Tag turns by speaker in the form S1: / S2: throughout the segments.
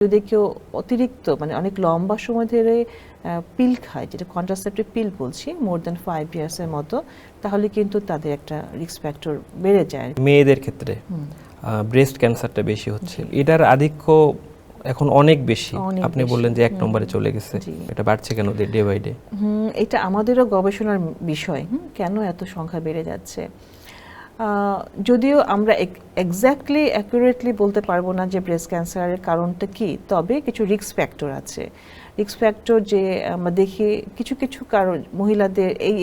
S1: যদি কেউ অতিরিক্ত মানে অনেক লম্বা সময় ধরে পিল খায়, যেটা কন্ট্রাসেপটিভ পিল বলছি, মোর দ্যান 5 ইয়ার্সের মতো, তাহলে কিন্তু তাদের একটা রিস্ক ফ্যাক্টর বেড়ে যায়।
S2: মেয়েদের ক্ষেত্রে ব্রেস্ট ক্যান্সারটা বেশি হচ্ছে, এটার আধিক্য এখন অনেক বেশি। আপনি বললেন যে 1 নম্বরে চলে গেছে, এটা বাড়ছে কেন ডে বাই ডে?
S1: এটা আমাদেরও গবেষণার বিষয়, কেন এত সংখ্যা বেড়ে যাচ্ছে। যদিও আমরা এক্স্যাক্টলি অ্যাকুরেটলি বলতে পারবো না যে ব্রেস্ট ক্যান্সারের কারণটা কি, তবে কিছু রিস্ক ফ্যাক্টর আছে। রিস্ক ফ্যাক্টর যে আমরা দেখি কিছু কিছু কারণ মহিলাদের এই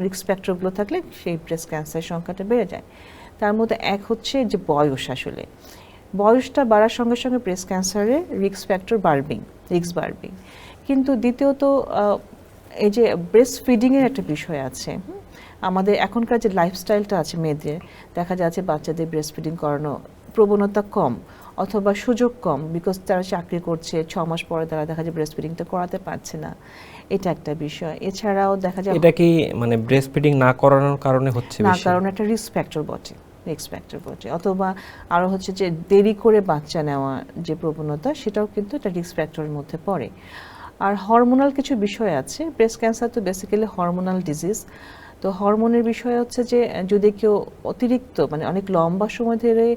S1: রিস্ক ফ্যাক্টরগুলো থাকলে সেই ব্রেস্ট ক্যান্সারের সংখ্যাটা বেড়ে যায়। তার মধ্যে এক হচ্ছে যে বয়স, আসলে বয়সটা বাড়ার সঙ্গে সঙ্গে ব্রেস্ট ক্যান্সারের রিস্ক ফ্যাক্টর রিস্ক বাড়বে। কিন্তু দ্বিতীয়ত এই যে ব্রেস্ট ফিডিংয়ের একটা বিষয় আছে। আমাদের এখনকার যে লাইফস্টাইলটা আছে মেয়েদের, দেখা যাচ্ছে বাচ্চাদের ব্রেস্ট ফিডিং করানো প্রবণতা কম অথবা সুযোগ কম, বিকজ তারা চাকরি করছে, 6 মাস পরে তারা দেখা যায় ব্রেস্ট ফিডিংটা করাতে পারছে না, এটা একটা বিষয়। এছাড়াও দেখা যায়
S2: এটা কি মানে ব্রেস্ট ফিডিং না করানোর কারণে হচ্ছে বেশি?
S1: না, কারণ একটা রিস্ক ফ্যাক্টর বটে, অথবা আরও হচ্ছে যে দেরি করে বাচ্চা নেওয়া যে প্রবণতা, সেটাও কিন্তু একটা রিস্ক ফ্যাক্টরের মধ্যে পড়ে। আর হরমোনাল কিছু বিষয় আছে। ব্রেস্ট ক্যান্সার তো বেসিক্যালি হরমোনাল ডিজিজ। তো হরমোনের বিষয় হচ্ছে যে যদি কেউ অতিরিক্ত মানে অনেক লম্বা সময় ধরে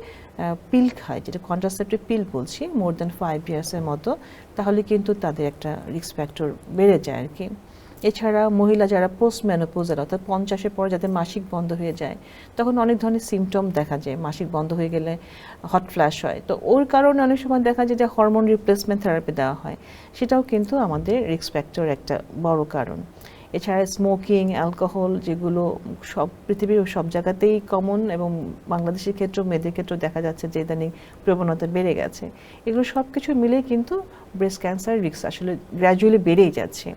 S1: পিল খায়, যেটা কন্ট্রাসেপটিভ পিল বলছি, মোর দ্যান 5 ইয়ার্সের মতো, তাহলে কিন্তু তাদের একটা রিস্ক ফ্যাক্টর বেড়ে যায় আর কি। এছাড়া মহিলা যারা পোস্ট মেনোপোজাল, অর্থাৎ 50-এর পর যাদের মাসিক বন্ধ হয়ে যায়, তখন অনেক ধরনের সিমটম দেখা যায়। মাসিক বন্ধ হয়ে গেলে হট ফ্ল্যাশ হয়, তো ওর কারণে অনেক সময় দেখা যায় যে হরমোন রিপ্লেসমেন্ট থেরাপি দেওয়া হয়, সেটাও কিন্তু আমাদের রিস্ক ফ্যাক্টর একটা বড় কারণ। এছাড়া স্মোকিং, অ্যালকোহল, যেগুলো সব পৃথিবীর সব জায়গাতেই কমন, এবং বাংলাদেশের ক্ষেত্রেও মেয়েদের ক্ষেত্রেও দেখা যাচ্ছে যে ইদানিং প্রবণতা বেড়ে গেছে। এগুলো সব কিছু মিলেই কিন্তু ব্রেস্ট ক্যান্সার রিস্ক আসলে গ্র্যাজুয়ালি বেড়েই যাচ্ছে।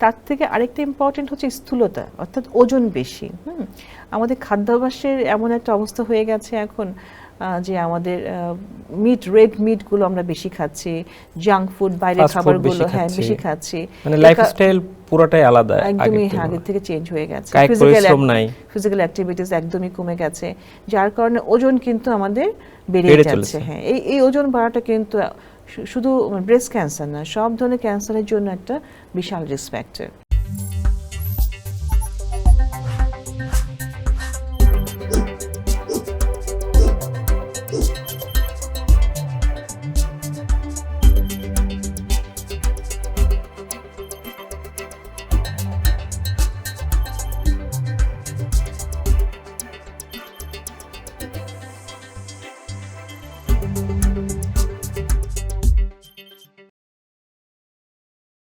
S1: তার থেকে আরেকটা ইম্পর্টেন্ট হচ্ছে স্থূলতা, অর্থাৎ ওজন বেশি। আমাদের খাদ্যাভ্যাসের এমন একটা অবস্থা হয়ে গেছে এখন যে আমাদের রেড মিটগুলো আমরা বেশি খাচ্ছি, জাঙ্ক ফুড, বাইরের খাবারগুলো বেশি খাচ্ছি,
S2: মানে লাইফস্টাইল পুরোটাই আলাদা,
S1: একদমই আগের থেকে চেঞ্জ হয়ে গেছে। ফিজিক্যাল অ্যাক্টিভিটিস একদমই কমে গেছে, যার কারণে ওজন কিন্তু আমাদের বেড়ে যাচ্ছে। এই ওজন বাড়াটা কিন্তু শুধু ব্রেস্ট ক্যান্সার না, সব ধরনের ক্যান্সারের জন্য একটা বিশাল রিস্ক ফ্যাক্টর।